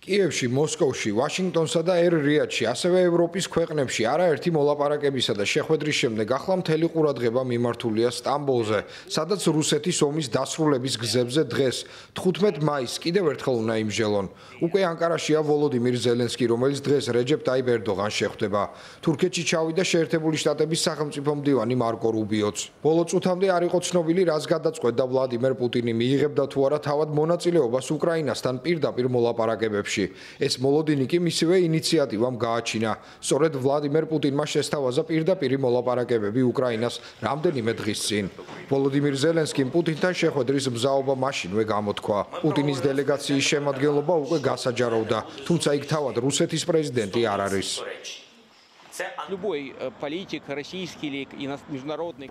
კიევში, მოსკოვში, ვაშინგტონსა და ერ-რიადში, ასევე ევროპის ქვეყნებში არაერთი მოლაპარაკებისა და შეხვედრის შემდეგ ახლა მთელი ყურადღება მიმართულია სტამბოლზე, სადაც რუსეთის ომის დასრულების გზებზე დღეს 15 მაისს კიდევ ერთხელ უნდა იმსჯელონ. უკვე ანკარაშია ვოლოდიმირ ზელენსკი, რომელიც დღეს რეჯეპ ტაიპ ერდოღანს შეხვდება. თურქეთში ჩავიდა შეერთებული შტატების სახელმწიფო მდივანი მარკო რუბიოც. ბოლო წუთამდე არ იყო ცნობილი, რას გადაწყვეტდა ვლადიმერ პუტინი, მიიღებდა თუ არა თავად მონაწილეობას უკრაინასთან პირდაპირ მოლაპარაკებებში. ეს მოლოდინი კი მისივე ინიციატივამ გააჩინა. სწორედ ვლადიმერ პუტინმა შესთავაზა პირდაპირი მოლაპარაკებები უკრაინას რამდენიმე დღის წინ. ვოლოდიმირ ზელენსკიმ პუტინთან შეხვედრის მზაობა მაშინვე გამოთქვა. პუტინის დელეგაციის შემადგენლობა უკვე გასაჯაროვდა, თუმცა იქ თავად რუსეთის პრეზიდენტი არ არის.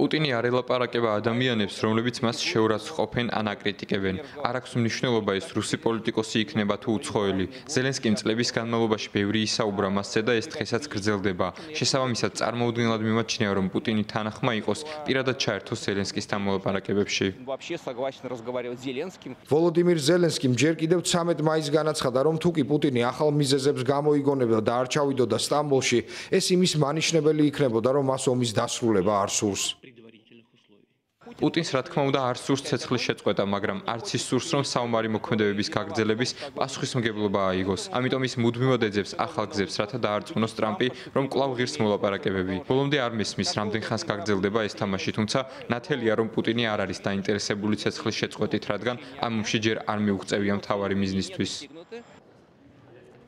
პუტინი არ ელაპარაკება ადამიანებს, რომლებიც მას შეურაცხყოფენ ან აკრიტიკებენ. არ აქვს მნიშვნელობა ის რუსი პოლიტიკოსი იქნება თუ უცხოელი. ზელენსკიმ წლების განმავლობაში ბევრი ისაუბრა მასზე და ეს დღესაც გრძელდება. შესაბამისად, წარმოუდგენლად მიმაჩნია, რომ პუტინი თანახმა იყოს პირადად ჩაერთოს ზელენსკისთან მოლაპარაკებებში. ვოლოდიმირ ზელენსკიმ ჯერ კიდევ 13 მაისს განაცხადა, რომ თუკი პუტინი ახალ მიზეზებს გამოიგონებდა და არ ჩავიდოდა სტამბოლში, ეს იმის მანიშნებელი იქნებოდა, რომ მას ომის დასრულება არ სურს. პუტინს რა თქმა უნდა არ სურს ცეცხლის შეწყვეტა, მაგრამ არც ის სურს, რომ საომარი მოქმედებების გაგრძელების პასუხისმგებლობა აიღოს. ამიტომ ის მუდმივად ეძებს ახალ გზებს, რათა დაარწმუნოს ტრამპი, რომ კვლავ ღირს მოლაპარაკებები. ბოლომდე არ მესმის, რამდენ ხანს გაგრძელდება ეს თამაში, თუმცა ნათელია, რომ პუტინი არ არის დაინტერესებული ცეცხლის შეწყვეტით, რადგან ამ ომში ჯერ არ მიუღწევია მთავარი მიზნისთვის.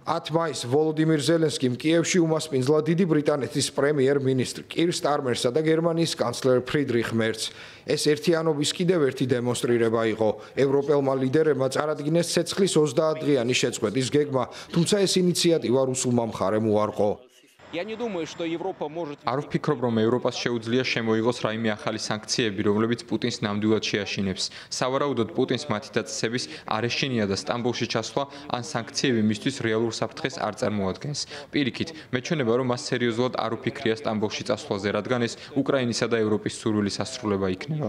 10 მაისს ვოლოდიმირ ზელენსკიმ კიევში უმასპინძლა დიდი ბრიტანეთის პრემიერ-მინისტრ კირ სტარმერსა და გერმანიის კანცლერ ფრიდრიხ მერცს. ეს ერთიანობის კიდევ ერთი დემონსტრირება იყო. ევროპელმა ლიდერებმა წარადგინეს ცეცხლის 30 დღიანი შეწყვეტის გეგმა, თუმცა ეს ინიციატივა რუსულმა მხარემ უარყო. არ ვფიქრობ, რომ ევროპას შეუძლია შემოიღოს რაიმე ახალი სანქციები, რომლებიც პუტინს ნამდვილად შეაშინებს. სავარაუდოდ პუტინს მათი დაწესების არ ეშინია და სტამბოლში ჩასვლა ან სანქციები მისთვის რეალურ საფრთხეს არ წარმოადგენს. პირიქით, მეჩვენება, რომ მას სერიოზულად არ უფიქრია სტამბოლში წასვლაზე, რადგან ეს უკრაინისა და ევროპის სურვილის ასრულება იქნება.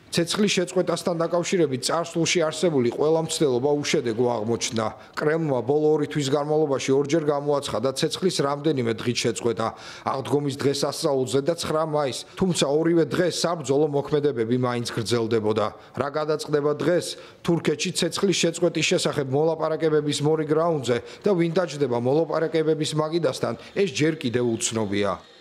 ცეცხლის შეწყვეტასთან დაკავშირებით წარსულში არსებული ყველა მცდელობა უშედეგო აღმოჩნდა. კრემლმა ბოლო 2 თვის განმავლობაში ორჯერ გამოაცხადა ცეცხლის რამდენიმე დღით შეწყვეტა. აღდგომის დღეს ასწაულზე და 9 მაისს, თუმცა ორივე დღეს საბრძოლო მოქმედებები მაინც გრძელდებოდა. რა გადაწყდება დღეს? თურქეთში ცეცხლის შეწყვეტის შესახებ მოლაპარაკებების მორიგ რაუნდზე და ვინ დაჯდება მოლაპარაკებების მაგიდასთან, ეს ჯერ კიდევ უცნობია.